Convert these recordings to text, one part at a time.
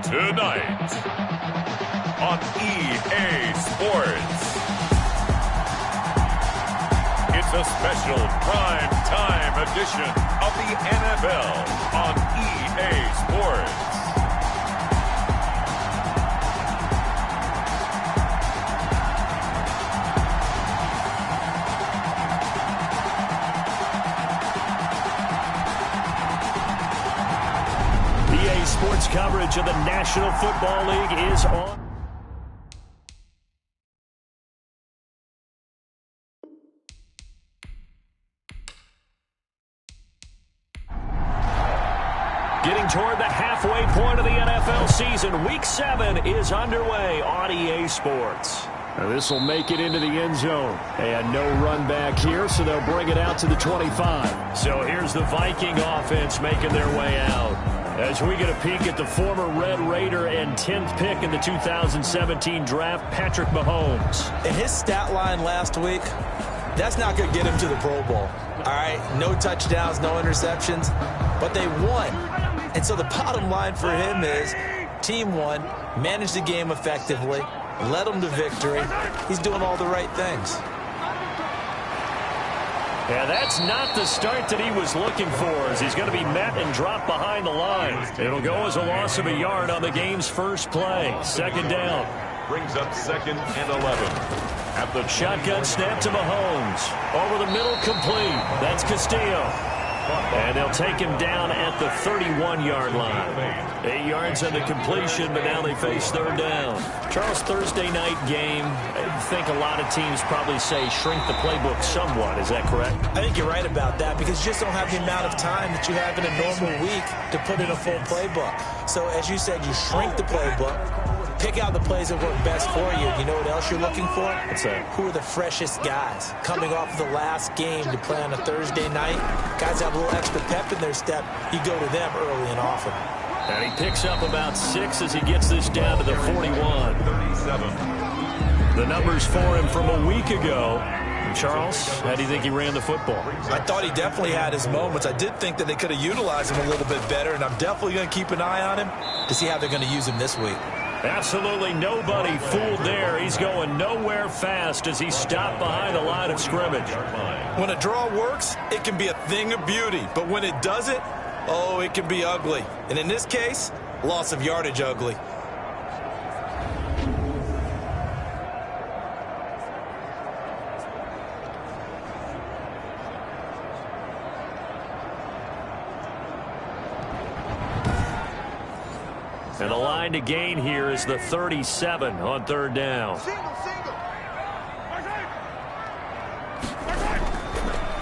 Tonight on EA Sports, it's a special prime time edition of the NFL on EA Sports. EA Sports coverage of the National Football League is on. Getting toward the halfway point of the NFL season, Week 7 is underway on EA Sports. Now this will make it into the end zone. And no run back here, so they'll bring it out to the 25. So here's the Viking offense making their way out. As we get a peek at the former Red Raider and 10th pick in the 2017 draft, Patrick Mahomes. And his stat line last week, that's not going to get him to the Pro Bowl. All right, no touchdowns, no interceptions, but they won. And so the bottom line for him is team won, managed the game effectively, led them to victory. He's doing all the right things. Yeah, that's not the start that he was looking for, as he's going to be met and dropped behind the line. It'll go as a loss of a yard on the game's first play. Second down. Brings up 2nd and 11. At the shotgun snap to Mahomes. Over the middle, complete. That's Castillo. And they'll take him down at the 31-yard line. 8 yards on the completion, but now they face third down. Charles, Thursday night game, I think a lot of teams probably say shrink the playbook somewhat. Is that correct? I think you're right about that, because you just don't have the amount of time that you have in a normal week to put in a full playbook. So as you said, you shrink the playbook. Pick out the plays that work best for you. You know what else you're looking for? What's that? Who are the freshest guys? Coming off of the last game to play on a Thursday night, guys have a little extra pep in their step. You go to them early and often. And he picks up about 6 as he gets this down to the 41. 37. The numbers for him from a week ago. Charles, how do you think he ran the football? I thought he definitely had his moments. I did think that they could have utilized him a little bit better, and I'm definitely going to keep an eye on him to see how they're going to use him this week. Absolutely nobody fooled there. He's going nowhere fast as he stopped behind the line of scrimmage. When a draw works, it can be a thing of beauty. But when it doesn't, oh, it can be ugly. And in this case, loss of yardage ugly. And the line to gain here is the 37 on third down.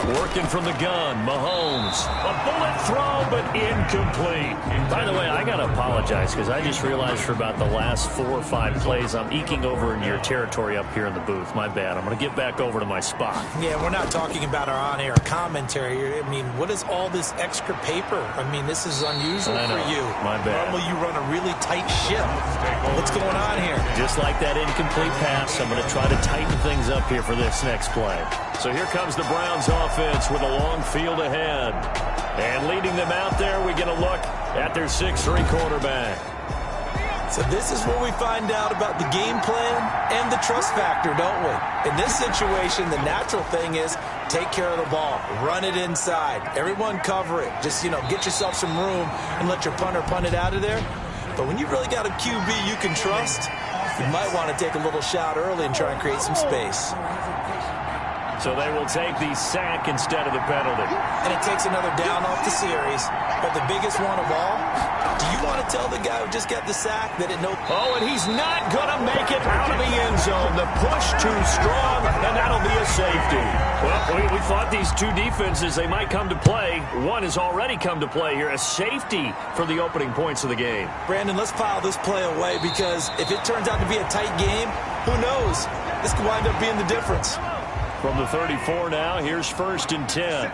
Working from the gun, Mahomes. A bullet throw, but incomplete. By the way, I got to apologize because I just realized for about the last 4 or 5 plays, I'm eking over into your territory up here in the booth. My bad. I'm going to get back over to my spot. Yeah, we're not talking about our on-air commentary. I mean, what is all this extra paper? I mean, this is unusual for you. My bad. Normally you run a really tight ship. What's going on here? Just like that incomplete pass, I'm going to try to tighten things up here for this next play. So here comes the Browns offense with a long field ahead. And leading them out there, we get a look at their 6'3" quarterback. So this is where we find out about the game plan and the trust factor, don't we? In this situation, the natural thing is take care of the ball. Run it inside. Everyone cover it. Just, get yourself some room and let your punter punt it out of there. But when you really got a QB you can trust, you might want to take a little shot early and try and create some space. So they will take the sack instead of the penalty. And it takes another down off the series. But the biggest one of all, do you want to tell the guy who just got the sack that it no... Oh, and he's not going to make it out of the end zone. The push too strong, and that'll be a safety. Well, we thought these two defenses, they might come to play. One has already come to play here. A safety for the opening points of the game. Brandon, let's file this play away, because if it turns out to be a tight game, who knows? This could wind up being the difference. From the 34 now, here's 1st and 10.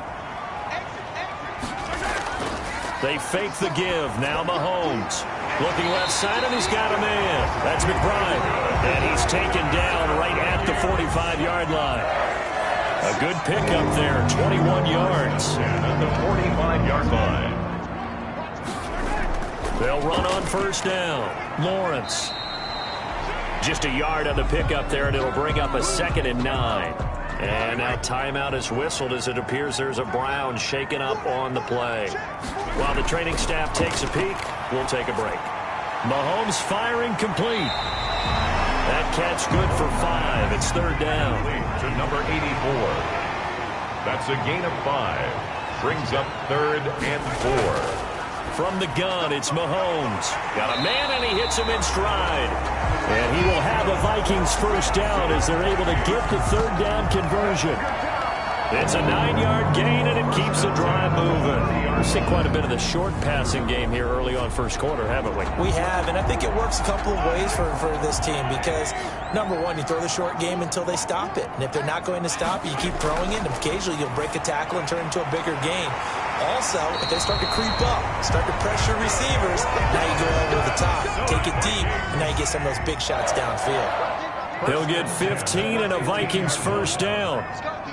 They fake the give. Now Mahomes. Looking left side, and he's got a man. That's McBride. And he's taken down right at the 45-yard line. A good pickup there, 21 yards. And at the 45-yard line. They'll run on first down. Lawrence. Just a yard on the pickup there, and it'll bring up a 2nd and 9. And now timeout is whistled as it appears there's a Brown shaken up on the play. While the training staff takes a peek, we'll take a break. Mahomes firing complete. That catch good for 5. It's 3rd down. To number 84. That's a gain of 5. Brings up 3rd and 4. From the gun, it's Mahomes. Got a man, and he hits him in stride. And he will have a Vikings first down as they're able to get the 3rd down conversion. It's a 9-yard gain, and it keeps the drive moving. We've seen quite a bit of the short passing game here early on first quarter, haven't we? We have, and I think it works a couple of ways for this team because, number one, you throw the short game until they stop it. And if they're not going to stop it, you keep throwing it, and occasionally you'll break a tackle and turn it into a bigger gain. Also, if they start to creep up, start to pressure receivers, now you go over the top, take it deep, and now you get some of those big shots downfield. He'll get 15 and a Vikings first down.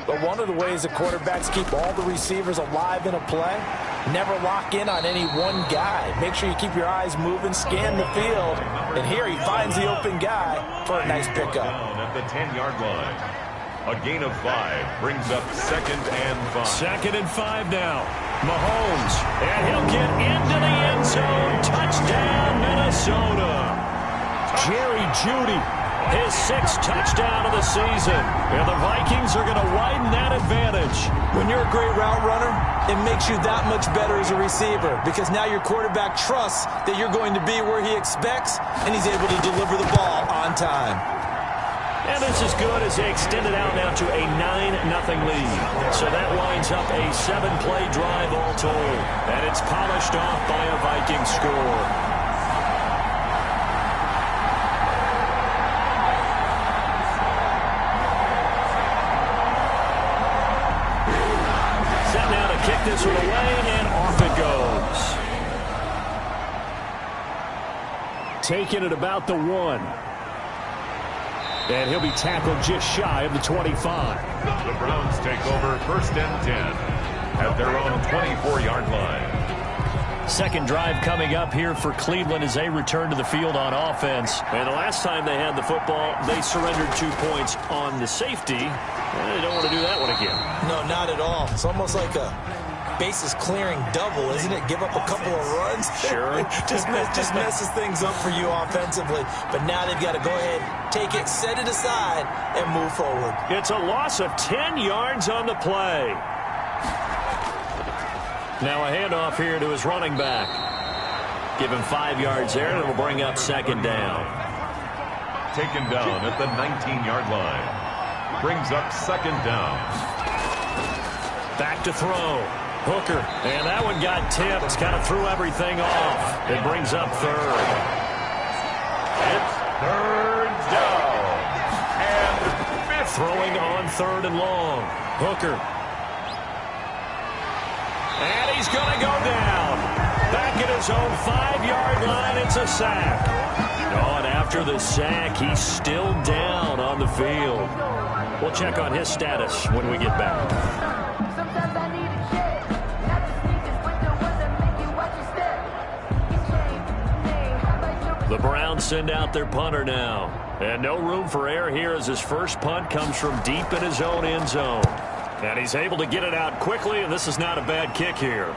But one of the ways the quarterbacks keep all the receivers alive in a play, never lock in on any one guy. Make sure you keep your eyes moving, scan the field, and here he finds the open guy for a nice pickup. At the 10-yard line. A gain of 5 brings up 2nd and 5. 2nd and 5 now. Mahomes, and he'll get into the end zone. Touchdown, Minnesota. Jerry Jeudy, his 6th touchdown of the season. And the Vikings are going to widen that advantage. When you're a great route runner, it makes you that much better as a receiver because now your quarterback trusts that you're going to be where he expects, and he's able to deliver the ball on time. And this is good as they extend it out now to a 9-0 lead. So that winds up a 7-play drive all told. And it's polished off by a Viking score. Set now to kick this one away, and off it goes. Taking it about the 1. And he'll be tackled just shy of the 25. The Browns take over 1st and 10 at their own 24-yard line. Second drive coming up here for Cleveland as they return to the field on offense. And the last time they had the football, they surrendered 2 points on the safety. And they don't want to do that one again. No, not at all. It's almost like a bases clearing double, isn't it? Give up a couple of runs. Sure. just messes things up for you offensively. But now they've got to go ahead, take it, set it aside, and move forward. It's a loss of 10 yards on the play. Now a handoff here to his running back. Give him 5 yards there, and it'll bring up 2nd down. Taken down at the 19-yard line. Brings up 2nd down. Back to throw. Hooker, and that one got tipped, kind of threw everything off. It brings up 3rd. It's 3rd down. And 5th. Throwing on 3rd and long. Hooker. And he's going to go down. Back at his own 5-yard line, it's a sack. Oh, and after the sack, he's still down on the field. We'll check on his status when we get back. The Browns send out their punter now. And no room for error here as his first punt comes from deep in his own end zone. And he's able to get it out quickly, and this is not a bad kick here.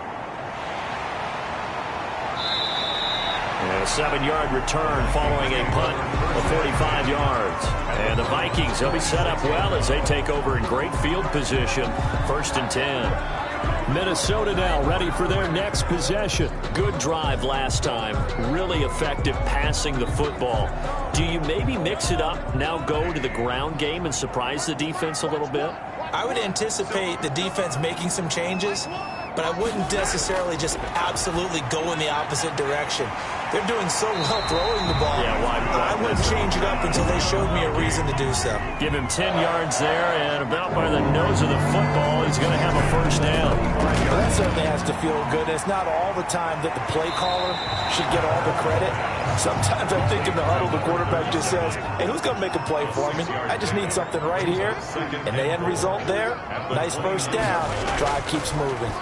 And a 7-yard return following a punt of 45 yards. And the Vikings, they'll be set up well as they take over in great field position. 1st and 10. Minnesota now ready for their next possession. Good drive last time. Really effective passing the football. Do you maybe mix it up, now go to the ground game and surprise the defense a little bit? I would anticipate the defense making some changes, but I wouldn't necessarily just absolutely go in the opposite direction. They're doing so well throwing the ball. Yeah, I wouldn't change it up until they showed me a reason to do so. Give him 10 yards there, and about by the nose of the football, he's going to have a first down. Well, that certainly has to feel good. It's not all the time that the play caller should get all the credit. Sometimes I think in the huddle, the quarterback just says, hey, who's going to make a play for me? I just need something right here. And the end result there, nice first down. Drive keeps moving.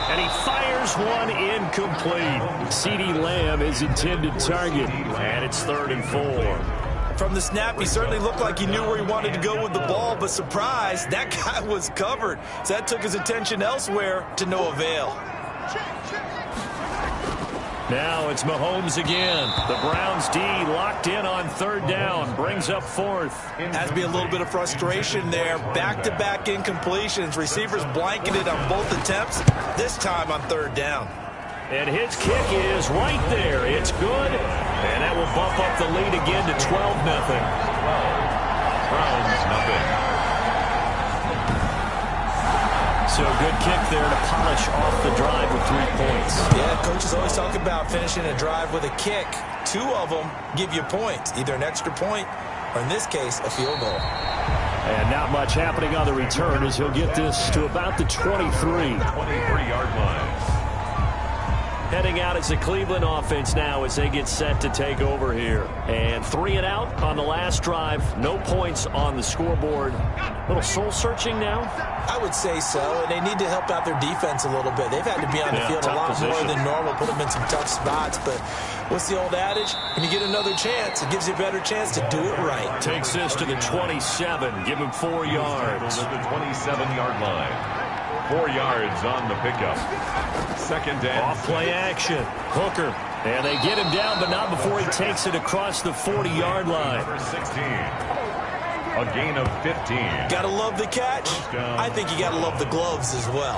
And he fires one incomplete. CeeDee Lamb is intended target. And it's 3rd and 4. From the snap, he certainly looked like he knew where he wanted to go with the ball, but surprise, that guy was covered. So that took his attention elsewhere to no avail. Now it's Mahomes again. The Browns D locked in on 3rd down. Brings up 4th. Has to be a little bit of frustration there. Back-to-back incompletions. Receivers blanketed on both attempts, this time on 3rd down. And his kick is right there. It's good. And that will bump up the lead again to 12-0. Browns nothing. So good kick there to polish off the drive with 3 points. Yeah, coaches always talk about finishing a drive with a kick. 2 of them give you points, either an extra point or, in this case, a field goal. And not much happening on the return as he'll get this to about the 23. 23-yard line. Heading out is the Cleveland offense now as they get set to take over here. And 3 and out on the last drive. No points on the scoreboard. A little soul-searching now? I would say so, and they need to help out their defense a little bit. They've had to be on the field a lot more than normal, put them in some tough spots. But what's the old adage? When you get another chance, it gives you a better chance to do it right. Takes this to the 27. Give him 4 yards. At the 27-yard line. 4 yards on the pickup. 2nd and off play action. Hooker. And they get him down, but not before he takes it across the 40-yard line. Number 16. A gain of 15. Gotta love the catch. I think you gotta love the gloves as well.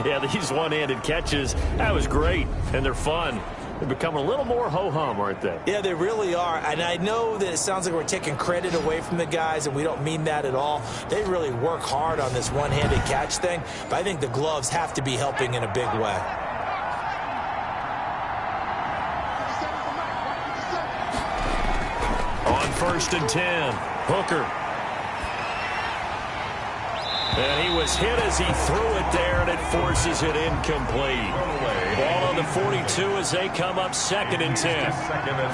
Yeah, these one-handed catches, that was great, and they're fun. They're becoming a little more ho-hum, aren't they? Yeah, they really are. And I know that it sounds like we're taking credit away from the guys, and we don't mean that at all. They really work hard on this one-handed catch thing, but I think the gloves have to be helping in a big way. On 1st and 10, Hooker. And he was hit as he threw it there, and it forces it incomplete. Ball on the 42 as they come up 2nd and 10. 2nd and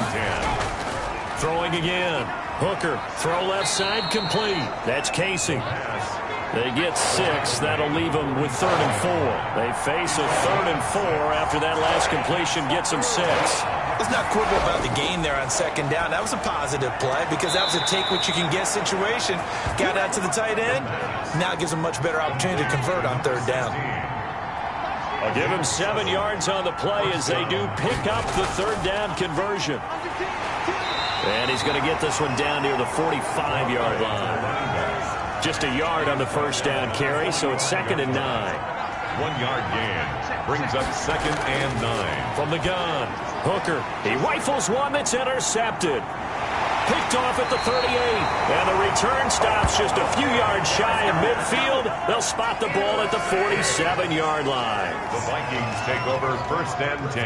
10. Throwing again. Hooker, throw left side, complete. That's Casey. They get 6. That'll leave them with 3rd and 4. They face a 3rd and 4 after that last completion gets them 6. Let's not quibble about the gain there on 2nd down. That was a positive play because that was a take-what-you-can-get situation. Got out to the tight end. Now it gives them much better opportunity to convert on 3rd down. I'll give him 7 yards on the play as they do pick up the 3rd down conversion. And he's going to get this one down near the 45-yard line. Just a yard on the 1st down carry, so it's 2nd and 9. 1-yard gain brings up 2nd and 9. From the gun, Hooker. He rifles one that's intercepted. Picked off at the 38. And the return stops just a few yards shy of midfield. They'll spot the ball at the 47-yard line. The Vikings take over 1st and 10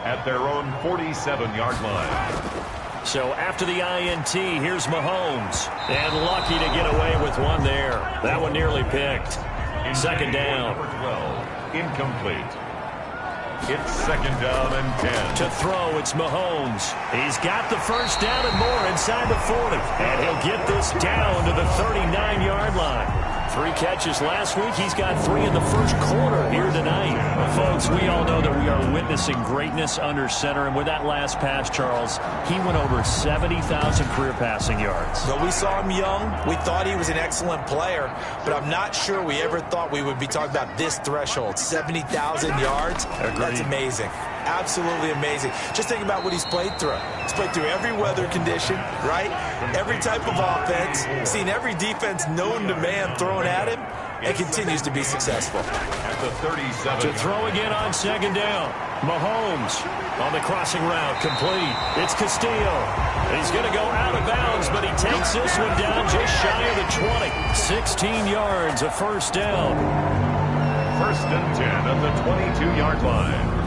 at their own 47-yard line. So after the INT, here's Mahomes. And lucky to get away with one there. That one nearly picked. 2nd down. Number 12, incomplete. It's 2nd down and 10. To throw, it's Mahomes. He's got the 1st down and more inside the 40. And he'll get this down to the 39-yard line. 3 catches last week. He's got 3 in the 1st quarter here tonight. Folks, we all know that we are witnessing greatness under center. And with that last pass, Charles, he went over 70,000 career passing yards. So we saw him young. We thought he was an excellent player. But I'm not sure we ever thought we would be talking about this threshold. 70,000 yards. Agreed. That's amazing. Absolutely amazing. Just think about what he's played through. He's played through every weather condition, right? Every type of offense. Seen every defense known to man thrown at him, and continues to be successful. At the 37. To throw again on 2nd down. Mahomes on the crossing route, complete. It's Castillo. He's going to go out of bounds, but he takes this one down just shy of the 20. 16 yards, a 1st down. 1st and 10 at the 22-yard line.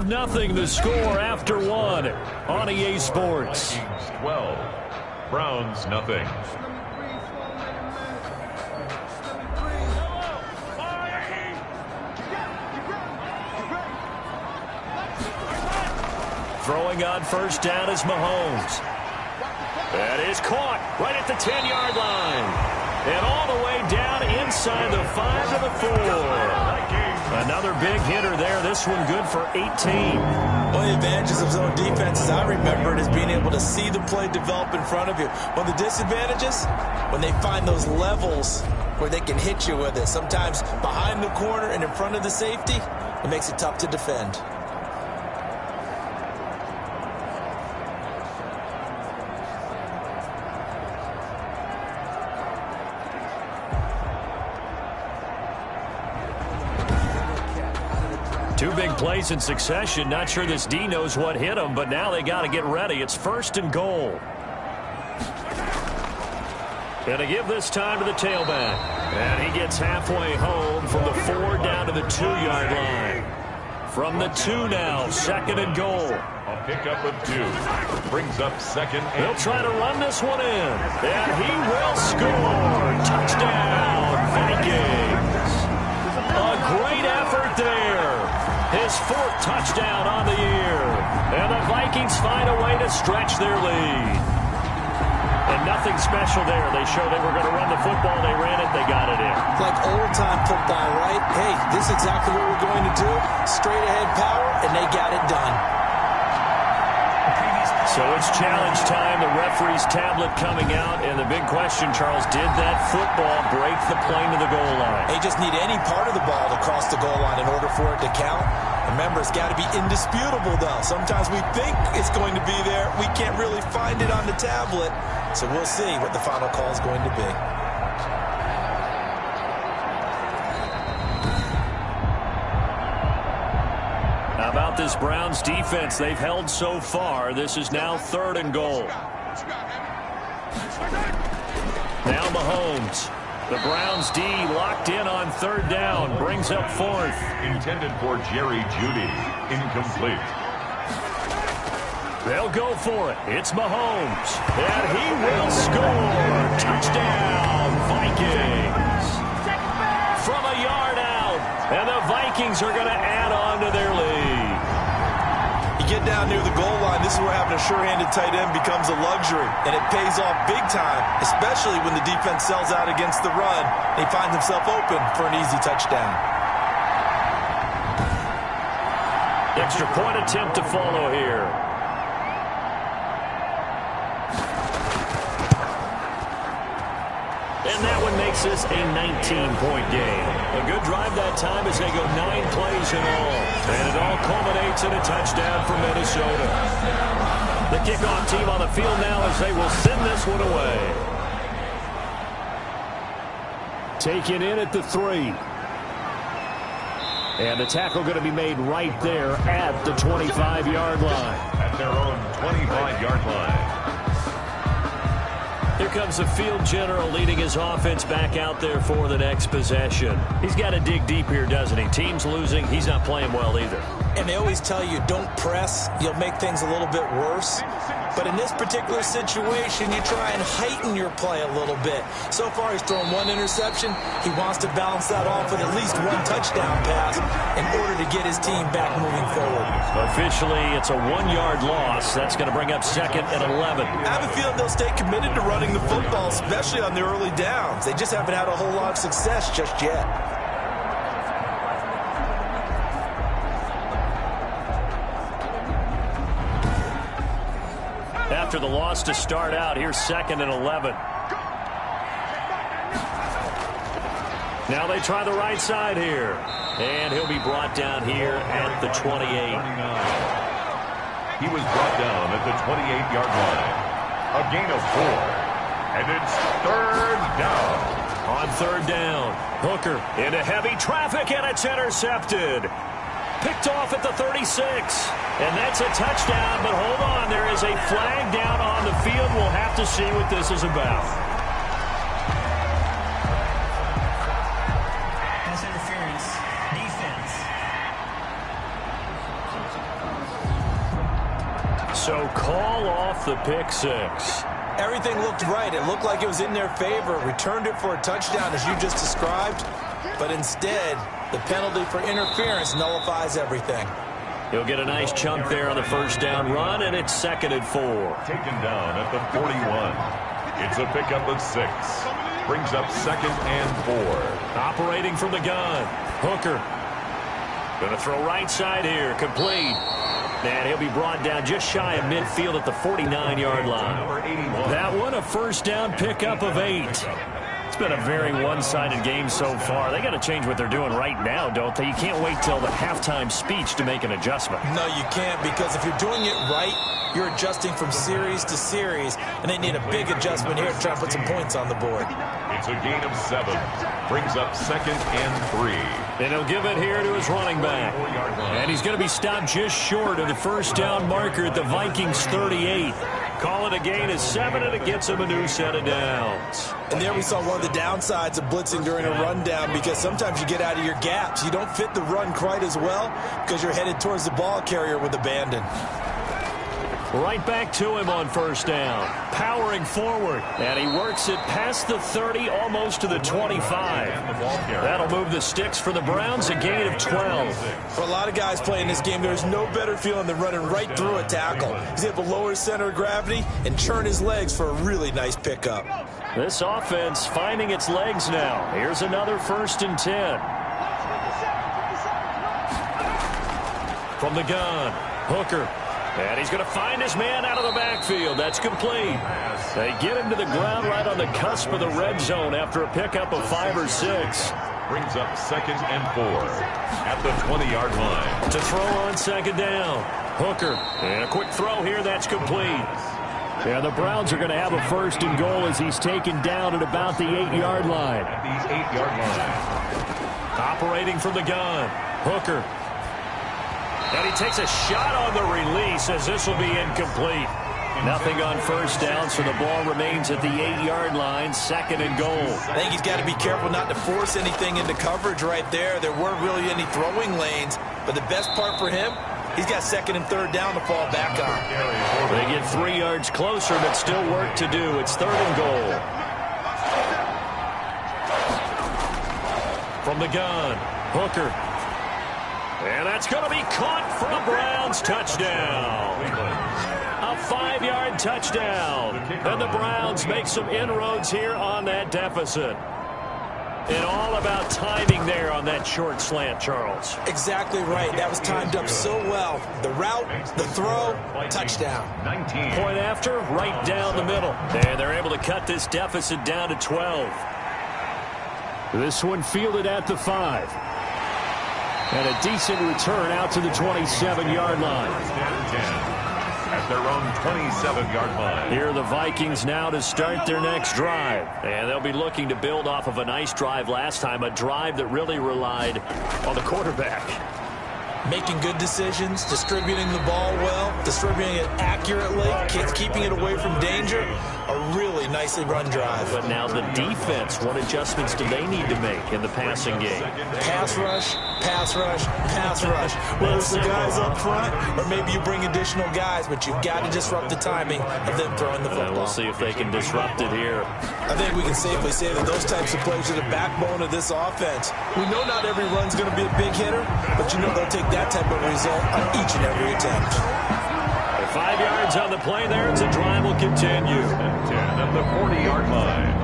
Nothing the score after 1 on EA Sports. Vikings 12, Browns nothing. Throwing on first down is Mahomes. That is caught right at the 10-yard line. And all the way down inside the 5 to the 4. Another big hitter there. This one good for 18. One of the advantages of zone defense, as I remember it, is being able to see the play develop in front of you. One of the disadvantages, when they find those levels where they can hit you with it, sometimes behind the corner and in front of the safety, it makes it tough to defend. Two big plays in succession. Not sure this D knows what hit him, but now they got to get ready. It's 1st and goal. And to give this time to the tailback. And he gets halfway home from the 4 down to the 2-yard line. From the 2 now, 2nd and goal. A pickup of 2. Brings up 2nd and They'll try to run this one in. And he will score. Touchdown, Vikings. A great effort there. His 4th touchdown on the year. And the Vikings find a way to stretch their lead. And nothing special there. They showed they were going to run the football. They ran it. They got it in. Like old-time football, right? Hey, this is exactly what we're going to do. Straight-ahead power, and they got it done. So it's challenge time. The referee's tablet coming out. And the big question, Charles, did that football break the plane to the goal line? They just need any part of the ball to cross the goal line in order for it to count. Remember, it's got to be indisputable, though. Sometimes we think it's going to be there. We can't really find it on the tablet. So we'll see what the final call is going to be. How about this Browns defense they've held so far? This is now 3rd and goal. Now Mahomes. The Browns D locked in on 3rd down. Brings up 4th. intended for Jerry Jeudy. Incomplete. They'll go for it. It's Mahomes. And he will score. Touchdown, Vikings. From a yard out. And the Vikings are going to add on to their lead. You get down near the goal line, this is where having a sure-handed tight end becomes a luxury. And it pays off big time, especially when the defense sells out against the run. And he finds himself open for an easy touchdown. Extra point attempt to follow here. And that one makes this a 19-point game. A good drive that time as they go 9 plays in all. And it all culminates in a touchdown for Minnesota. The kickoff team on the field now as they will send this one away. Taken in at the 3. And the tackle going to be made right there at the 25-yard line. At their own 25-yard line. Here comes the field general leading his offense back out there for the next possession. He's got to dig deep here, doesn't he? Team's losing. He's not playing well either. And they always tell you, don't press. You'll make things a little bit worse. But in this particular situation, you try and heighten your play a little bit. So far, he's thrown 1 interception. He wants to balance that off with at least 1 touchdown pass in order to get his team back moving forward. Officially, it's a 1-yard loss. That's going to bring up 2nd and 11. I have a feeling they'll stay committed to running the football, especially on the early downs. They just haven't had a whole lot of success just yet. After the loss to start out, here's 2nd and 11. Now they try the right side here. And he'll be brought down here at the 28. He was brought down at the 28-yard line. A gain of 4. And it's 3rd down. On 3rd down, Hooker into heavy traffic, and it's intercepted. Picked off at the 36. And that's a touchdown, but hold on. There is a flag down on the field. We'll have to see what this is about. Pass interference. Defense. So call off the pick 6. Everything looked right. It looked like it was in their favor. Returned it for a touchdown, as you just described. But instead, the penalty for interference nullifies everything. He'll get a nice chunk there on the first down run, and it's 2nd and 4. Taken down at the 41. It's a pickup of 6. Brings up 2nd and 4. Operating from the gun. Hooker. Going to throw right side here. Complete. And he'll be brought down just shy of midfield at the 49-yard line. That one, a first down pickup of 8. It's been a very one-sided game so far. They got to change what they're doing right now, don't they? You can't wait till the halftime speech to make an adjustment. No, you can't, because if you're doing it right, you're adjusting from series to series, and they need a big adjustment here to try to put some points on the board. It's a gain of 7. Brings up 2nd and 3. And he'll give it here to his running back. And he's going to be stopped just short of the first down marker at the Vikings 38. Call it a gain of 7, and it gets him a new set of downs. And there we saw one of the downsides of blitzing during a rundown, because sometimes you get out of your gaps. You don't fit the run quite as well because you're headed towards the ball carrier with abandon. Right back to him on first down. Powering forward. And he works it past the 30, almost to the 25. That'll move the sticks for the Browns, a gain of 12. For a lot of guys playing this game, there's no better feeling than running right through a tackle. He's able to lower his center of gravity and churn his legs for a really nice pickup. This offense finding its legs now. Here's another 1st and 10. From the gun, Hooker. And he's going to find his man out of the backfield. That's complete. They get him to the ground right on the cusp of the red zone after a pickup of 5 or 6. Brings up 2nd and 4 at the 20-yard line. To throw on 2nd down. Hooker. And a quick throw here. That's complete. Yeah, the Browns are going to have a 1st and goal as he's taken down at about the 8-yard line. At the 8-yard line. Operating from the gun. Hooker. And he takes a shot on the release as this will be incomplete. Nothing on first down, so the ball remains at the 8-yard line, 2nd and goal. I think he's got to be careful not to force anything into coverage right there. There weren't really any throwing lanes, but the best part for him, he's got 2nd and 3rd down to fall back on. They get 3 yards closer, but still work to do. It's 3rd and goal. From the gun, Hooker. And that's going to be caught for a Browns touchdown. A 5-yard touchdown. And the Browns make some inroads here on that deficit. And all about timing there on that short slant, Charles. Exactly right. That was timed up so well. The route, the throw, touchdown. 19. Point after, right down the middle. And they're able to cut this deficit down to 12. This one fielded at the 5. And a decent return out to the 27-yard line. At their own 27-yard line. Here are the Vikings now to start their next drive. And they'll be looking to build off of a nice drive last time, a drive that really relied on the quarterback. Making good decisions, distributing the ball well, distributing it accurately, keeping it away from danger. A really nicely run drive. But now the defense, what adjustments do they need to make in the passing game? Pass rush, pass rush, pass rush. Whether it's the guys up front, or maybe you bring additional guys, but you've got to disrupt the timing of them throwing the football. We'll see if they can disrupt it here. I think we can safely say that those types of plays are the backbone of this offense. We know not every run's going to be a big hitter, but you know they'll take that type of result on each and every attempt. 5 yards on the play there. It's a drive will continue. 10 at the 40-yard line.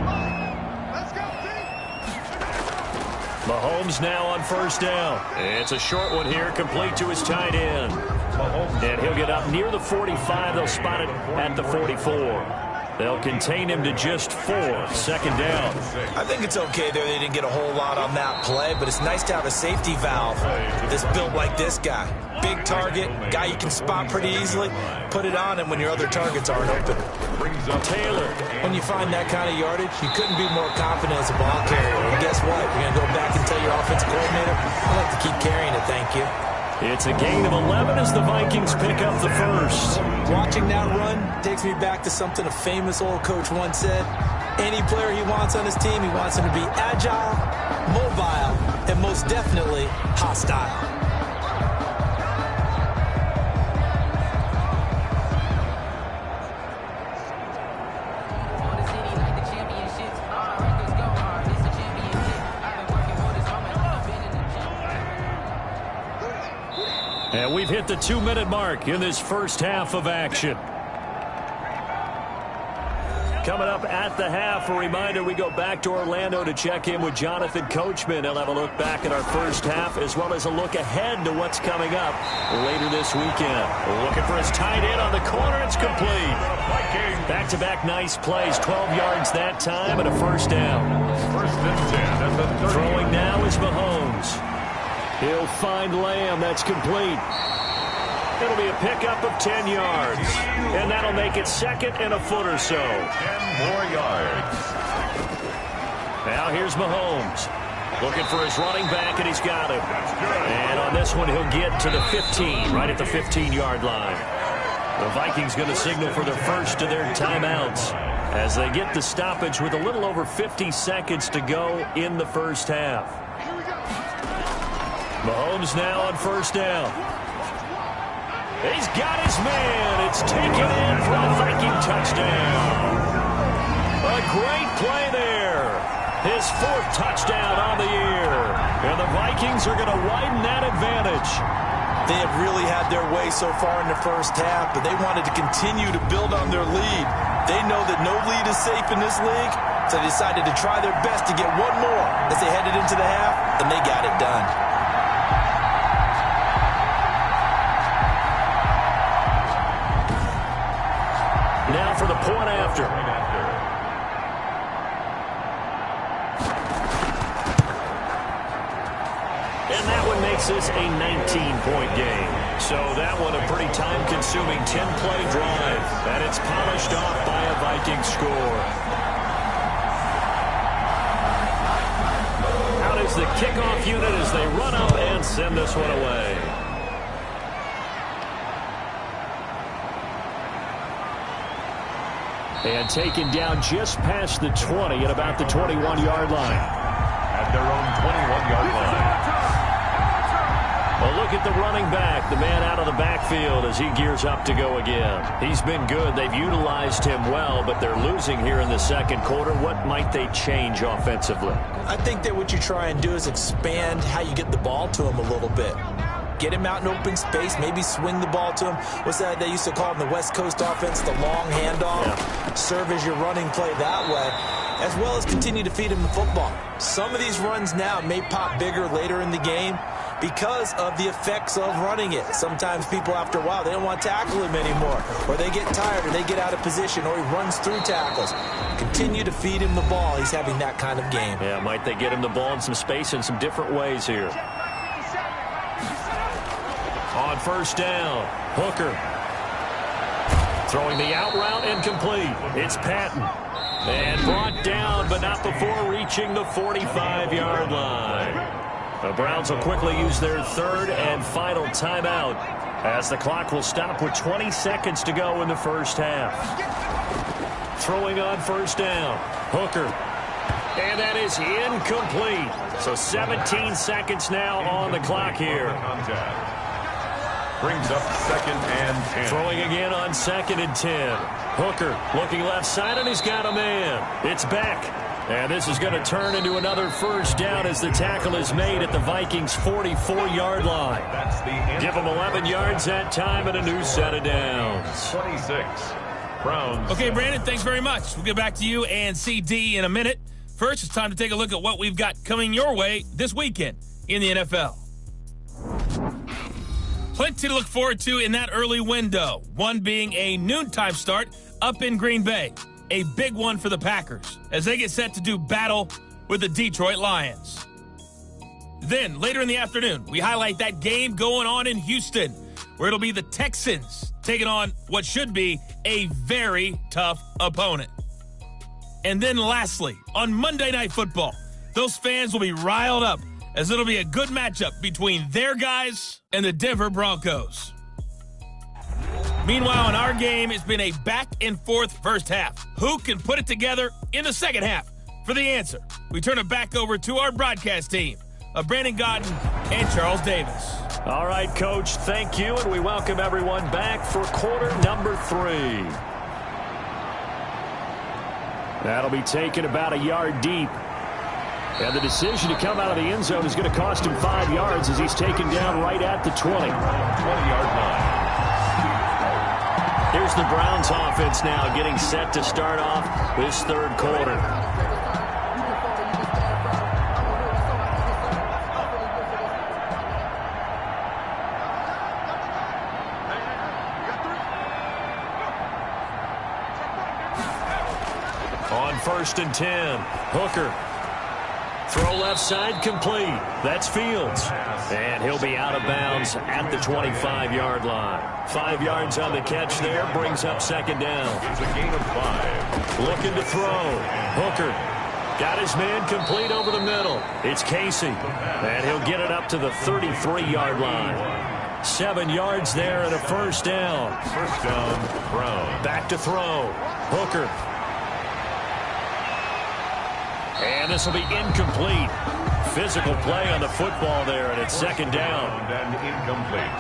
Mahomes now on first down. It's a short one here, complete to his tight end. And he'll get up near the 45. They'll spot it at the 44. They'll contain him to just 4. 2nd down. I think it's okay there. They didn't get a whole lot on that play, but it's nice to have a safety valve that's built like this guy. Big target, guy you can spot pretty easily. Put it on him when your other targets aren't open. Taylor. When you find that kind of yardage, you couldn't be more confident as a ball carrier. And guess what? You're going to go back and tell your offensive coordinator, I'd like to keep carrying it, thank you. It's a gain of 11 as the Vikings pick up the first. Watching that run takes me back to something a famous old coach once said. Any player he wants on his team, he wants him to be agile, mobile, and most definitely hostile. And we've hit the 2-minute mark in this first half of action. Coming up at the half, a reminder, we go back to Orlando to check in with Jonathan Coachman. He'll have a look back at our first half as well as a look ahead to what's coming up later this weekend. Looking for his tight end on the corner. It's complete. Back-to-back nice plays. 12 yards that time and a first down. First and 10 at the 30. Throwing now is Mahomes. He'll find Lamb. That's complete. It'll be a pickup of 10 yards. And that'll make it second and a foot or so. 10 more yards. Now here's Mahomes. Looking for his running back, and he's got him. And on this one, he'll get to the 15, right at the 15-yard line. The Vikings going to signal for their first of their timeouts as they get the stoppage with a little over 50 seconds to go in the first half. Mahomes now on first down. He's got his man. It's taken in for a Viking touchdown. A great play there. His fourth touchdown on the year. And the Vikings are going to widen that advantage. They have really had their way so far in the first half, but they wanted to continue to build on their lead. They know that no lead is safe in this league, so they decided to try their best to get one more as they headed into the half, and they got it done. Now for the point after. And that one makes this a 19-point game. So that one a pretty time-consuming 10-play drive. And it's polished off by a Viking score. Out is the kickoff unit as they run up and send this one away. And taken down just past the 20 at about the 21-yard line. At their own 21-yard line. Well, look at the running back, the man out of the backfield as he gears up to go again. He's been good. They've utilized him well, but they're losing here in the second quarter. What might they change offensively? I think that what you try and do is expand how you get the ball to him a little bit. Get him out in open space, maybe swing the ball to him. What's that they used to call in the West Coast offense, the long handoff? Yeah. Serve as your running play that way, as well as continue to feed him the football. Some of these runs now may pop bigger later in the game because of the effects of running it. Sometimes people, after a while, they don't want to tackle him anymore, or they get tired, or they get out of position, or he runs through tackles. Continue to feed him the ball. He's having that kind of game. Yeah, might they get him the ball in some space in some different ways here. On first down, Hooker. Throwing the out route and complete. It's Patton. And brought down, but not before reaching the 45-yard line. The Browns will quickly use their third and final timeout as the clock will stop with 20 seconds to go in the first half. Throwing on first down, Hooker. And that is incomplete. So 17 seconds now on the clock here. Brings up second and 10. Throwing again on second and 10. Hooker looking left side, and he's got a man. It's back. And this is going to turn into another first down as the tackle is made at the Vikings' 44-yard line. That's the end. Give them 11 yards that time and a new set of downs. 26. Browns. Okay, Brandon, thanks very much. We'll get back to you and CD in a minute. First, it's time to take a look at what we've got coming your way this weekend in the NFL. Plenty to look forward to in that early window. One being a noontime start up in Green Bay. A big one for the Packers as they get set to do battle with the Detroit Lions. Then, later in the afternoon, we highlight that game going on in Houston, where it'll be the Texans taking on what should be a very tough opponent. And then lastly, on Monday Night Football, those fans will be riled up as it'll be a good matchup between their guys and the Denver Broncos. Meanwhile, in our game, it's been a back-and-forth first half. Who can put it together in the second half? For the answer, we turn it back over to our broadcast team of Brandon Gaudin and Charles Davis. All right, Coach, thank you, and we welcome everyone back for quarter number 3. That'll be taken about a yard deep. And the decision to come out of the end zone is going to cost him 5 yards as he's taken down right at the 20. 20-yard line. Here's the Browns offense now getting set to start off this third quarter. On 1st and 10, Hooker. Throw left side complete. That's Fields. And he'll be out of bounds at the 25-yard line. 5 yards on the catch there, brings up second down. It's a gain of 5. Looking to throw. Hooker got his man complete over the middle. It's Casey. And he'll get it up to the 33-yard line. 7 yards there and a first down. First down, Brown. Back to throw. Hooker. And this will be incomplete. Physical play on the football there, and it's second down. And incomplete.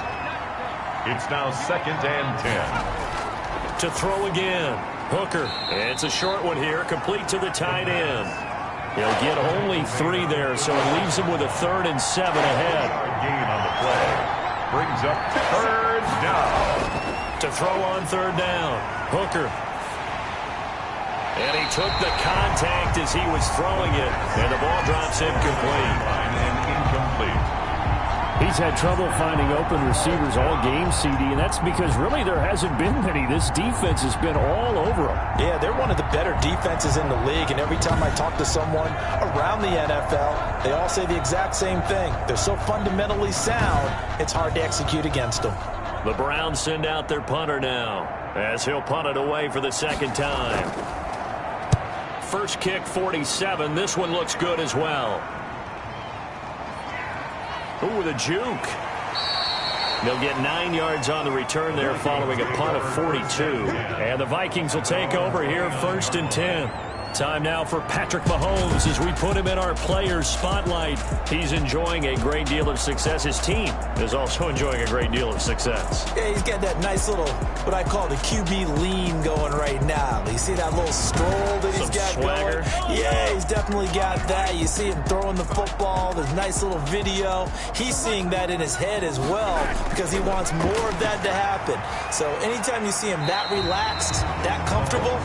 It's now 2nd and 10. To throw again. Hooker. It's a short one here, complete to the tight end. He'll get only 3 there, so it leaves him with a 3rd and 7 ahead. Gain on the play. Brings up 3rd down. To throw on 3rd down. Hooker. And he took the contact as he was throwing it, and the ball drops incomplete. And incomplete. He's had trouble finding open receivers all game, CD, and that's because really there hasn't been many. This defense has been all over him. Yeah, they're one of the better defenses in the league, and every time I talk to someone around the NFL, they all say the exact same thing. They're so fundamentally sound, it's hard to execute against them. The Browns send out their punter now, as he'll punt it away for the second time. First kick, 47. This one looks good as well. Ooh, the juke. They'll get 9 yards on the return there following a punt of 42. And the Vikings will take over here, 1st and 10. Time now for Patrick Mahomes as we put him in our players' spotlight. He's enjoying a great deal of success. His team is also enjoying a great deal of success. Yeah, he's got that nice little, what I call the QB lean going right now. You see that little stroll that he's got swagger going? Yeah, he's definitely got that. You see him throwing the football. There's nice little video. He's seeing that in his head as well because he wants more of that to happen. So anytime you see him that relaxed, that comfortable,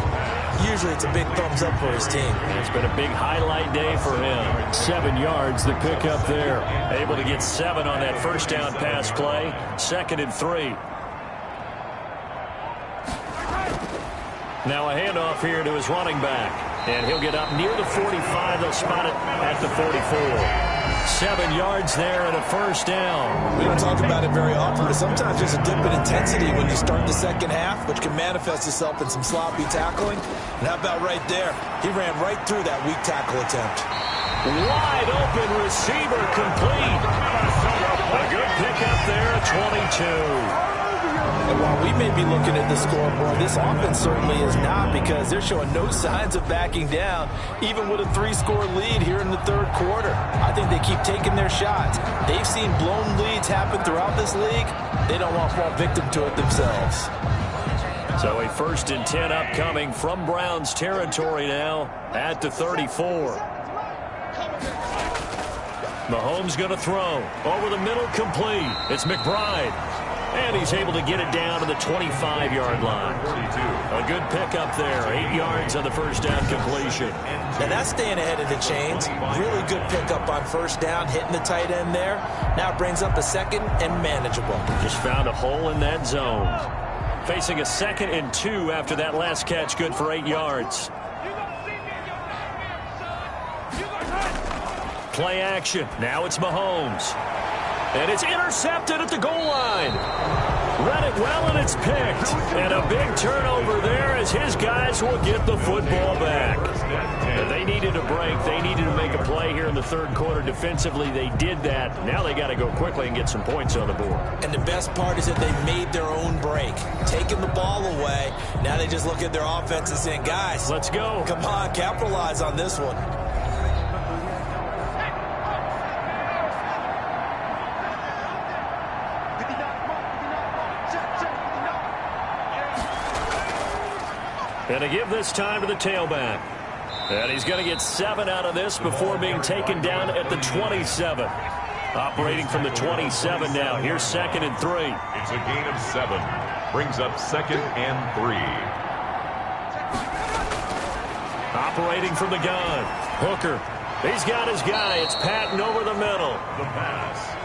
usually it's a big thumbs up for his team. It's been a big highlight day for him. 7 yards, the pickup there. Able to get 7 on that first down pass play. 2nd and 3. Now a handoff here to his running back. And he'll get up near the 45. They'll spot it at the 44. 7 yards there and a first down. We don't talk about it very often, but sometimes there's a dip in intensity when you start the second half, which can manifest itself in some sloppy tackling. And how about right there? He ran right through that weak tackle attempt. Wide open receiver complete. A good pickup there at 22. And while we may be looking at the scoreboard, this offense certainly is not because they're showing no signs of backing down, even with a 3-score lead here in the third quarter. I think they keep taking their shots. They've seen blown leads happen throughout this league. They don't want to fall victim to it themselves. So a 1st and 10 upcoming from Browns territory now at the 34. Mahomes going to throw. Over the middle, complete. It's McBride. And he's able to get it down to the 25-yard line. A good pickup there. 8 yards on the first down completion. Now that's staying ahead of the chains. Really good pickup on first down, hitting the tight end there. Now it brings up a 2nd and manageable. Just found a hole in that zone. Facing a 2nd and 2 after that last catch, good for 8 yards. Play action. Now it's Mahomes. And it's intercepted at the goal line. Read it well, and it's picked. And a big turnover there as his guys will get the football back. They needed a break. They needed to make a play here in the third quarter. Defensively, they did that. Now they got to go quickly and get some points on the board. And the best part is that they made their own break. Taking the ball away. Now they just look at their offense and saying, guys, let's go. Come on, capitalize on this one. And to give this time to the tailback. And he's going to get 7 out of this before being taken down at the 27. Operating from the 27 now. Here's 2nd and 3. It's a gain of 7. Brings up 2nd and 3. Operating from the gun. Hooker. He's got his guy. It's Patton over the middle. The pass.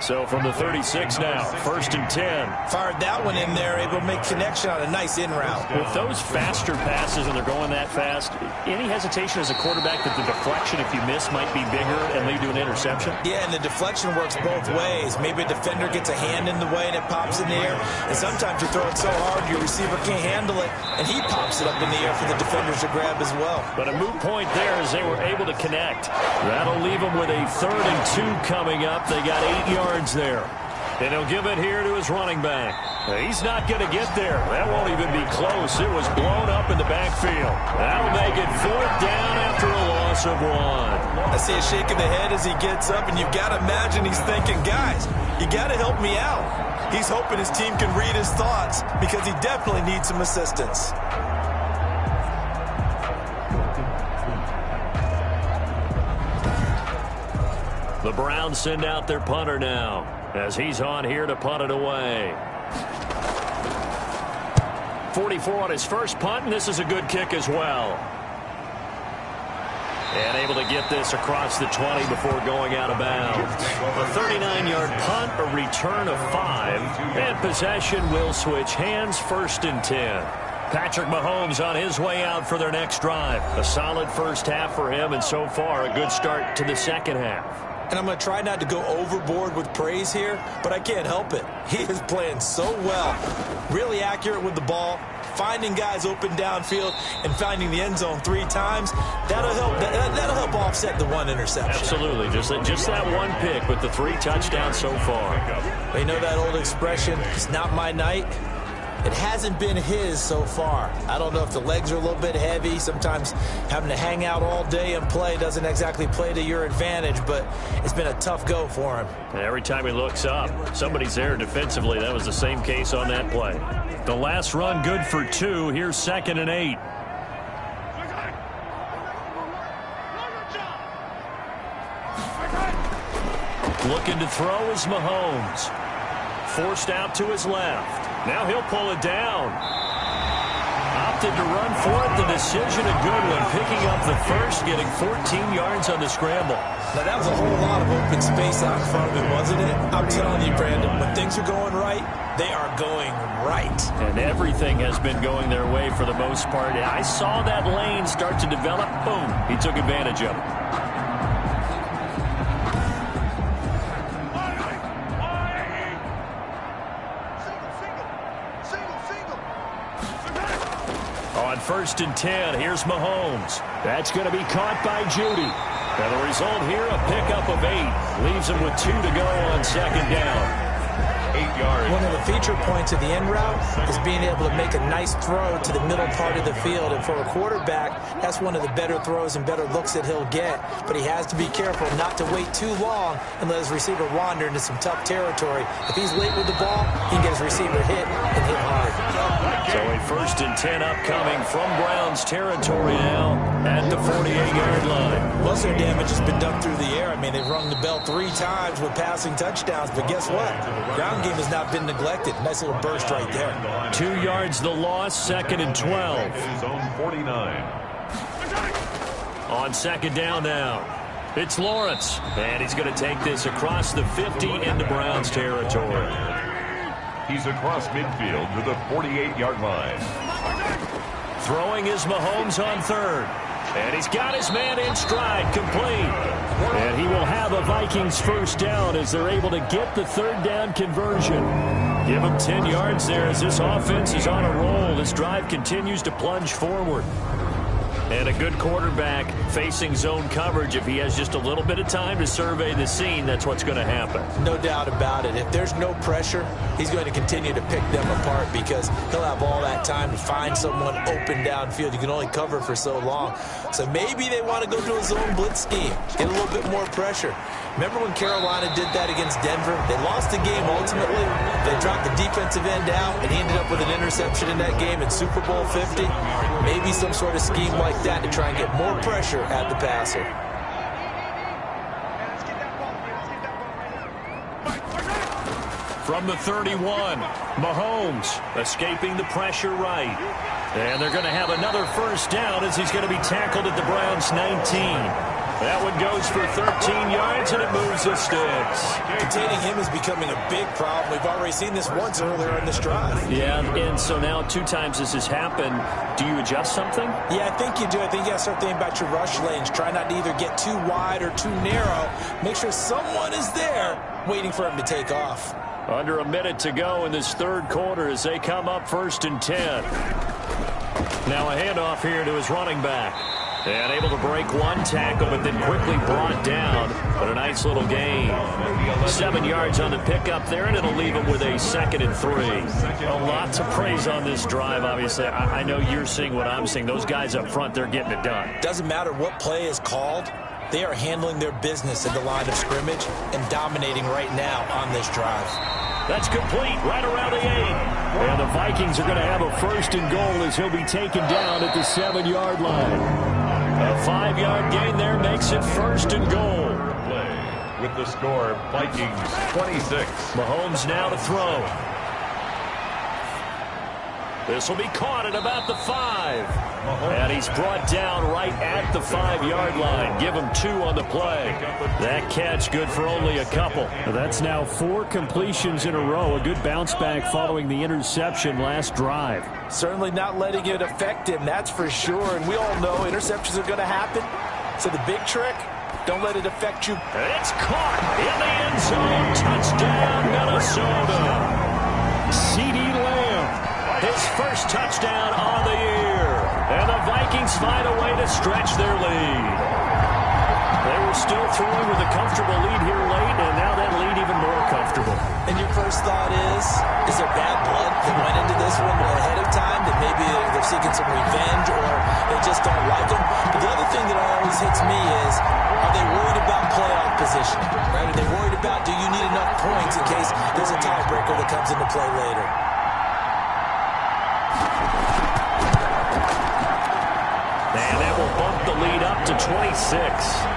So from the 36 now, 1st and 10. Fired that one in there, able to make connection on a nice in route. With those faster passes and they're going that fast, any hesitation as a quarterback that the deflection, if you miss, might be bigger and lead to an interception? Yeah, and the deflection works both ways. Maybe a defender gets a hand in the way and it pops in the air. And sometimes you throw it so hard your receiver can't handle it, and he pops it up in the air for the defenders to grab as well. But a moot point there as they were able to connect. That'll leave them with a 3rd and 2 coming up. They got 8 yards there. And he'll give it here to his running back. He's not going to get there. That won't even be close. It was blown up in the backfield. That'll make it 4th down after a loss of 1. I see a shake of the head as he gets up, and you've got to imagine he's thinking, guys, you got to help me out. He's hoping his team can read his thoughts because he definitely needs some assistance. The Browns send out their punter now as he's on here to punt it away. 44 on his first punt, and this is a good kick as well. And able to get this across the 20 before going out of bounds. A 39-yard punt, a return of 5, and possession will switch hands, 1st and 10. Patrick Mahomes on his way out for their next drive. A solid first half for him, and so far a good start to the second half. And I'm going to try not to go overboard with praise here, but I can't help it. He is playing so well. Really accurate with the ball, finding guys open downfield, and finding the end zone 3 times. That'll help offset the 1 interception. Absolutely. Just that 1 pick with the 3 touchdowns so far. You know that old expression, it's not my night? It hasn't been his so far. I don't know if the legs are a little bit heavy. Sometimes having to hang out all day and play doesn't exactly play to your advantage, but it's been a tough go for him. And every time he looks up, somebody's there defensively. That was the same case on that play. The last run good for 2. Here's 2nd and 8. Looking to throw is Mahomes. Forced out to his left. Now he'll pull it down. Opted to run for it. The decision a good one. Picking up the first, getting 14 yards on the scramble. Now that was a whole lot of open space out in front of him, wasn't it? I'm telling you, Brandon, when things are going right, they are going right. And everything has been going their way for the most part. I saw that lane start to develop. Boom. He took advantage of it. On 1st and 10, here's Mahomes. That's going to be caught by Judy. And the result here, a pickup of 8. Leaves him with 2 to go on 2nd down. 8 yards. One of the feature points of the end route is being able to make a nice throw to the middle part of the field. And for a quarterback, that's one of the better throws and better looks that he'll get. But he has to be careful not to wait too long and let his receiver wander into some tough territory. If he's late with the ball, he can get his receiver hit and hit hard. So a 1st and 10 upcoming from Browns territory now at the 48-yard line. Most of their damage has been done through the air. I mean, they've rung the bell 3 times with passing touchdowns. But guess what? Ground game has not been neglected. Nice little burst right there. 2 yards the loss, 2nd and 12. His own 49. On 2nd down now, it's Lawrence. And he's going to take this across the 50 into Browns territory. He's across midfield to the 48-yard line. Throwing is Mahomes on 3rd. And he's got his man in stride, complete. And he will have a Vikings first down as they're able to get the 3rd down conversion. Give him 10 yards there as this offense is on a roll. This drive continues to plunge forward. And a good quarterback facing zone coverage. If he has just a little bit of time to survey the scene, that's what's going to happen. No doubt about it. If there's no pressure, he's going to continue to pick them apart because he'll have all that time to find someone open downfield. You can only cover for so long. So maybe they want to go to a zone blitz scheme, get a little bit more pressure. Remember when Carolina did that against Denver? They lost the game ultimately. They dropped the defensive end out, and he ended up with an interception in that game in Super Bowl 50. Maybe some sort of scheme like that to try and get more pressure at the passer. From the 31, Mahomes escaping the pressure right. And they're going to have another first down as he's going to be tackled at the Browns' 19. That one goes for 13 yards, and it moves the sticks. Containing him is becoming a big problem. We've already seen this once earlier in this drive. Yeah, and so now 2 times this has happened. Do you adjust something? Yeah, I think you do. I think you got to start thinking about your rush lanes. Try not to either get too wide or too narrow. Make sure someone is there waiting for him to take off. Under a minute to go in this third quarter as they come up 1st and 10. Now a handoff here to his running back. And able to break one tackle, but then quickly brought down. But a nice little gain. 7 yards on the pickup there, and it'll leave him with a 2nd and 3. A lot to praise on this drive, obviously. I know you're seeing what I'm seeing. Those guys up front, they're getting it done. Doesn't matter what play is called. They are handling their business in the line of scrimmage and dominating right now on this drive. That's complete right around the 8. And the Vikings are going to have a 1st and goal as he'll be taken down at the 7-yard line. A 5-yard gain there makes it 1st and goal. Play with the score, Vikings 26. Mahomes now to throw. This will be caught at about the 5. And he's brought down right at the 5-yard line. Give him 2 on the play. That catch good for only a couple. That's now 4 completions in a row. A good bounce back following the interception last drive. Certainly not letting it affect him, that's for sure. And we all know interceptions are going to happen. So the big trick, don't let it affect you. It's caught in the end zone. Touchdown, Minnesota. CeeDee Lamb. His first touchdown on the year. And the Vikings find a way to stretch their lead. They were still throwing with a comfortable lead here late, and now that lead even more comfortable. And your first thought is there bad blood that went into this one ahead of time, that maybe they're seeking some revenge or they just don't like him? But the other thing that always hits me is, are they worried about playoff position? Right? Are they worried about, do you need enough points in case there's a tiebreaker that comes into play later? And that will bump the lead up to 26.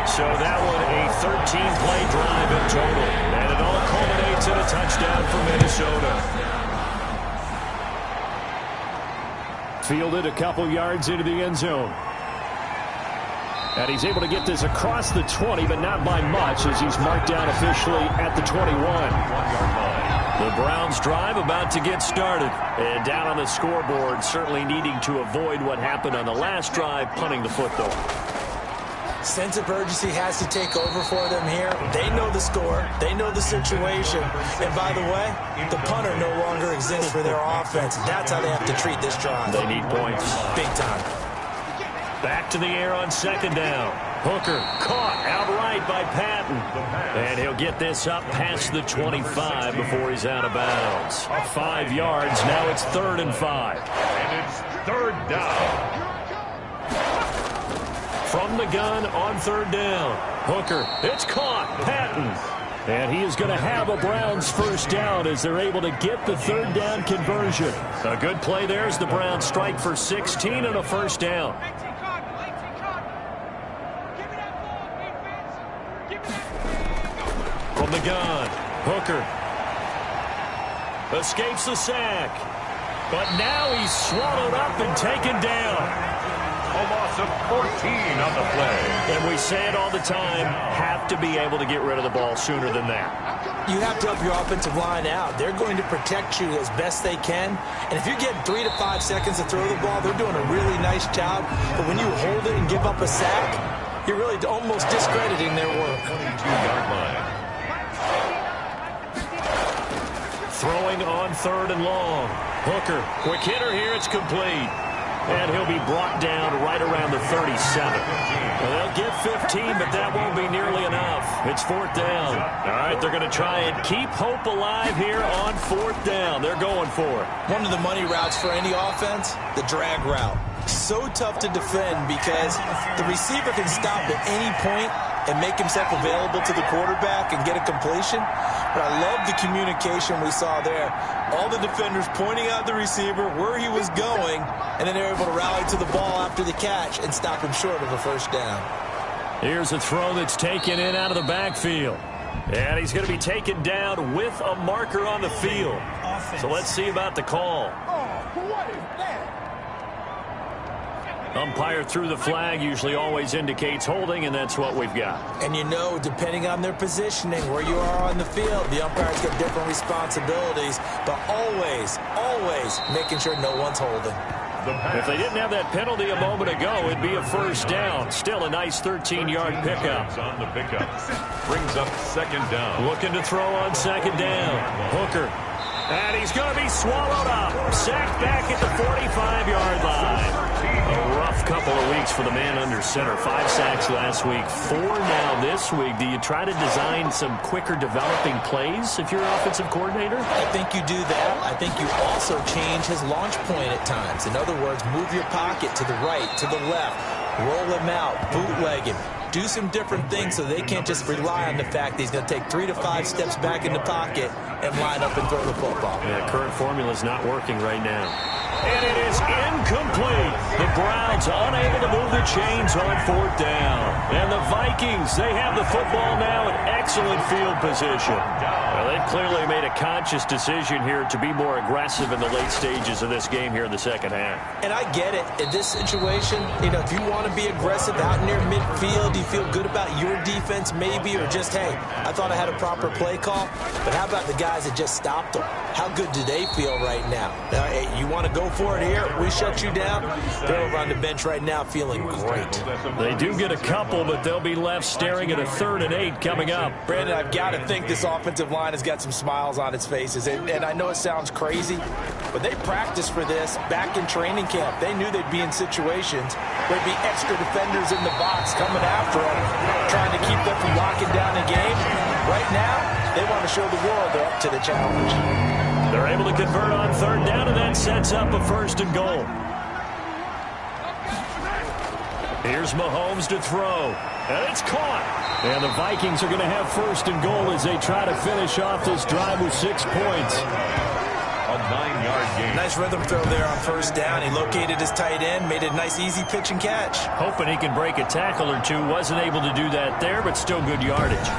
So that one a 13-play drive in total. And it all culminates in a touchdown for Minnesota. Fielded a couple yards into the end zone. And he's able to get this across the 20, but not by much as he's marked down officially at the 21. 1-yard line. The Browns drive about to get started. And down on the scoreboard, certainly needing to avoid what happened on the last drive, punting the football. Sense of urgency has to take over for them here. They know the score. They know the situation. And by the way, the punter no longer exists for their offense. That's how they have to treat this drive. They need points. Big time. Back to the air on 2nd down. Hooker caught outright by Patton. And he'll get this up past the 25 before he's out of bounds. 5 yards. Now it's 3rd and 5. And it's 3rd down. From the gun on 3rd down. Hooker, it's caught. Patton. And he is going to have a Browns first down as they're able to get the 3rd down conversion. A good play there as the Browns strike for 16 and a first down. From the gun, Hooker escapes the sack. But now he's swallowed up and taken down. A loss of 14 on the play. And we say it all the time, have to be able to get rid of the ball sooner than that. You have to help your offensive line out. They're going to protect you as best they can. And if you're getting 3 to 5 seconds to throw the ball, they're doing a really nice job. But when you hold it and give up a sack, you're really almost discrediting their work. 22-yard line. Throwing on 3rd and long. Hooker, quick hitter here, it's complete. And he'll be brought down right around the 37. Well, they'll get 15, but that won't be nearly enough. It's 4th down. All right, they're going to try and keep hope alive here on 4th down. They're going for it. One of the money routes for any offense, the drag route. So tough to defend because the receiver can stop at any point and make himself available to the quarterback and get a completion. But I love the communication we saw there. All the defenders pointing out the receiver where he was going, and then they were able to rally to the ball after the catch and stop him short of a first down. Here's a throw that's taken in out of the backfield. And he's going to be taken down with a marker on the field. So let's see about the call. What is that? Umpire threw the flag, usually always indicates holding, and that's what we've got. And you know, depending on their positioning, where you are on the field, the umpires get different responsibilities, but always, always making sure no one's holding. If they didn't have that penalty a moment ago, it'd be a first down. Still a nice 13-yard pickup. On the pickup. Brings up second down. Looking to throw on second down. Hooker. And he's going to be swallowed up. Sacked back at the 45-yard line. A rough couple of weeks for the man under center. 5 sacks last week, 4 now this week. Do you try to design some quicker developing plays if you're an offensive coordinator? I think you do that. I think you also change his launch point at times. In other words, move your pocket to the right, to the left, roll him out, bootleg him. Do some different things so they can't just rely on the fact that he's going to take 3 to 5 steps back in the pocket and line up and throw the football. Yeah, current formula is not working right now. And it is incomplete. The Browns unable to move the chains on 4th down. And the Vikings, they have the football now in excellent field position. Well, they've clearly made a conscious decision here to be more aggressive in the late stages of this game here in the second half. And I get it. In this situation, you know, if you want to be aggressive out near midfield, you feel good about your defense maybe, or just, hey, I thought I had a proper play call. But how about the guys that just stopped them? How good do they feel right now? Hey, you want to go for it here? We shut you down. They're over on the bench right now feeling great. They do get a couple, but they'll be left staring at a 3rd and 8 coming up. Brandon, I've got to think this offensive line has got some smiles on its faces. And I know it sounds crazy, but they practiced for this back in training camp. They knew they'd be in situations where there'd be extra defenders in the box coming after them, trying to keep them from locking down the game. Right now, they want to show the world they're up to the challenge. They're able to convert on 3rd down, and that sets up a 1st and goal. Here's Mahomes to throw, and it's caught. And the Vikings are going to have 1st and goal as they try to finish off this drive with 6 points. A 9-yard gain. Nice rhythm throw there on 1st down. He located his tight end, made a nice easy pitch and catch. Hoping he can break a tackle or two. Wasn't able to do that there, but still good yardage.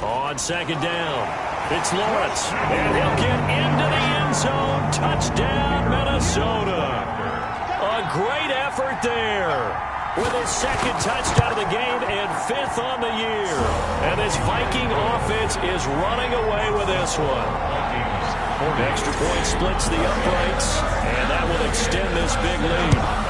On 2nd down, it's Lawrence, and he'll get into the end zone. Touchdown, Minnesota. A great effort there with his 2nd touchdown of the game and 5th on the year. And this Viking offense is running away with this one. Extra point splits the uprights, and that will extend this big lead.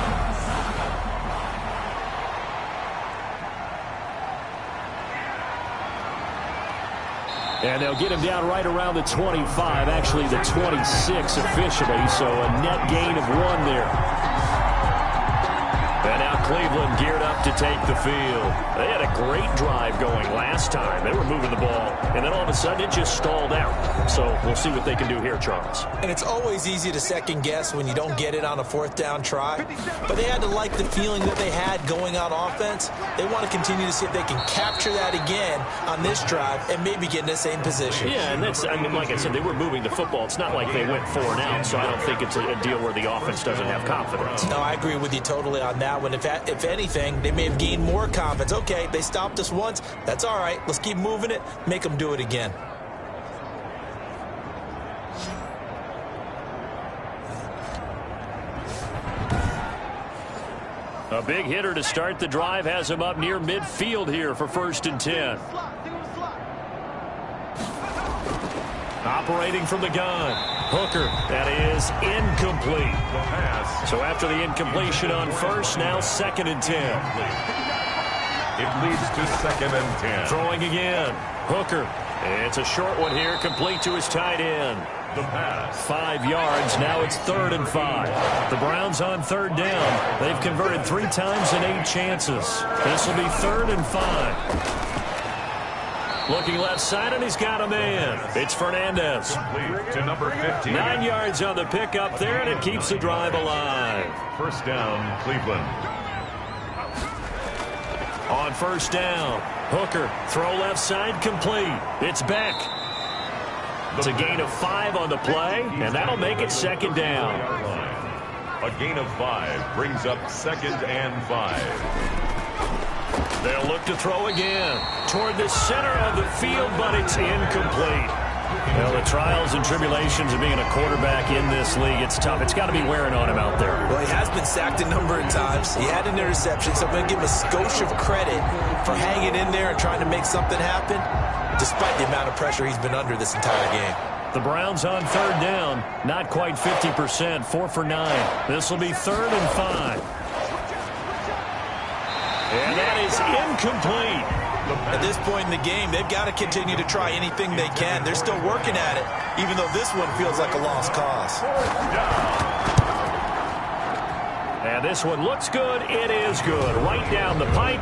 And they'll get him down right around the 25, actually the 26 officially, so a net gain of 1 there. And now Cleveland geared up to take the field. They had a great drive going last time. They were moving the ball, and then all of a sudden it just stalled out. So we'll see what they can do here, Charles. And it's always easy to second guess when you don't get it on a 4th down try. But they had to like the feeling that they had going on offense. They want to continue to see if they can capture that again on this drive and maybe get in the same position. Yeah, and that's, I mean, like I said, they were moving the football. It's not like they went 4 and out, so I don't think it's a deal where the offense doesn't have confidence. No, I agree with you totally on that one. If anything, they may have gained more confidence. Okay, they stopped us once. That's all right. Let's keep moving it. Make them do it again. A big hitter to start the drive has him up near midfield here for 1st and 10. Operating from the gun. Hooker, that is incomplete. So after the incompletion on 1st, now 2nd and 10. It leads to 2nd and 10. Throwing again. Hooker. It's a short one here, complete to his tight end. The pass. 5 yards. Now it's 3rd and 5. The Browns on 3rd down. They've converted 3 times in 8 chances. This will be 3rd and 5. Looking left side, and he's got a man. It's Fernandez. Complete to number 15. 9 yards on the pickup there, and it keeps the drive alive. First down, Cleveland. On first down, Hooker, throw left side, complete. It's Beck. It's a gain of 5 on the play, and that'll make it second down. A gain of 5 brings up 2nd and 5. They'll look to throw again toward the center of the field, but it's incomplete. Well, the trials and tribulations of being a quarterback in this league, it's tough. It's got to be wearing on him out there. Well, he has been sacked a number of times. He had an interception, so I'm going to give him a skosh of credit for hanging in there and trying to make something happen, despite the amount of pressure he's been under this entire game. The Browns on third down, not quite 50%, 4 for 9. This will be 3rd and 5. And that is incomplete. At this point in the game, they've got to continue to try anything they can. They're still working at it, even though this one feels like a lost cause. And this one looks good. It is good. Right down the pipe.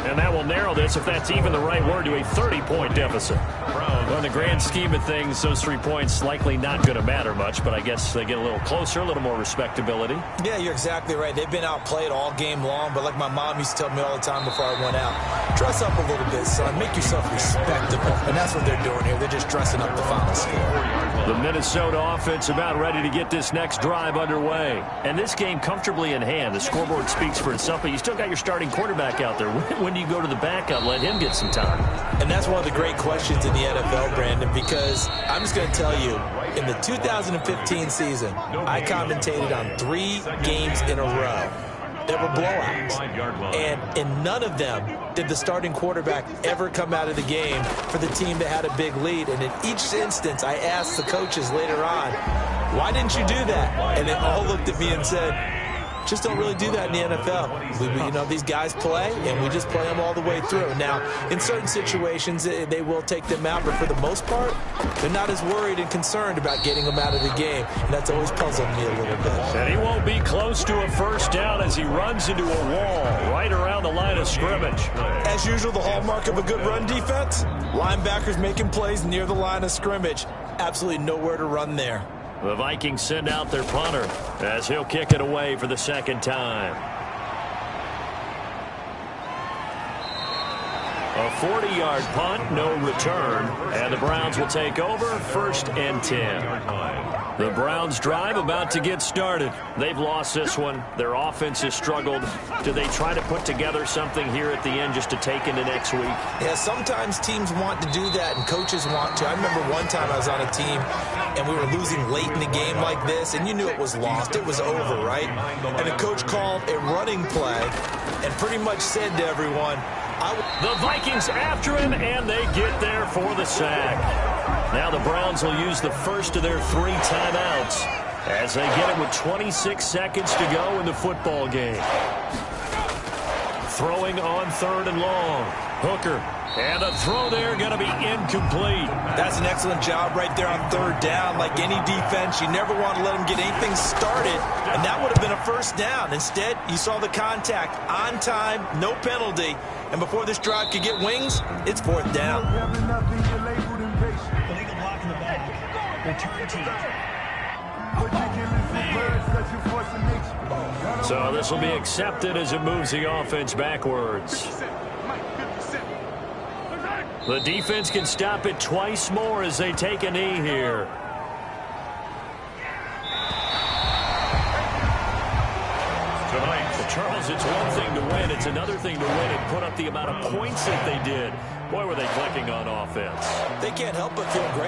And that will narrow this, if that's even the right word, to a 30-point deficit. Well, in the grand scheme of things, those 3 points likely not going to matter much, but I guess they get a little closer, a little more respectability. Yeah, you're exactly right. They've been outplayed all game long, but like my mom used to tell me all the time before I went out, dress up a little bit, son. Make yourself respectable. And that's what they're doing here. They're just dressing up the final score. The Minnesota offense about ready to get this next drive underway. And this game comfortably in hand. The scoreboard speaks for itself, but you still got your starting quarterback out there. When do you go to the backup, let him get some time? And that's one of the great questions in the NFL, Brandon, because I'm just going to tell you, in the 2015 season, I commentated on 3 games in a row that were blowouts. And in none of them did the starting quarterback ever come out of the game for the team that had a big lead. And in each instance, I asked the coaches later on, why didn't you do that? And they all looked at me and said, just don't really do that in the NFL. These guys play, and we just play them all the way through. Now, in certain situations, they will take them out, but for the most part, they're not as worried and concerned about getting them out of the game, and that's always puzzled me a little bit. And he won't be close to a first down as he runs into a wall right around the line of scrimmage. As usual, the hallmark of a good run defense, linebackers making plays near the line of scrimmage. Absolutely nowhere to run there. The Vikings send out their punter as he'll kick it away for the second time. A 40-yard punt, no return, and the Browns will take over, 1st and 10. The Browns drive about to get started. They've lost this one. Their offense has struggled. Do they try to put together something here at the end just to take into next week? Yeah, sometimes teams want to do that and coaches want to. I remember one time I was on a team and we were losing late in the game like this, and you knew it was lost. It was over, right? And the coach called a running play and pretty much said to everyone, the Vikings after him, and they get there for the sack. Now the Browns will use the first of their 3 timeouts as they get it with 26 seconds to go in the football game. Throwing on 3rd and long. Hooker. And the throw there going to be incomplete. That's an excellent job right there on 3rd down. Like any defense, you never want to let them get anything started, and that would have been a first down. Instead, you saw the contact on time, no penalty, and before this drive could get wings, it's 4th down. Illegal block in the back. Return team. So this will be accepted as it moves the offense backwards. The defense can stop it twice more as they take a knee here. Tonight, Charles, it's one thing to win. It's another thing to win and put up the amount of points that they did. Boy, were they clicking on offense. They can't help but feel great.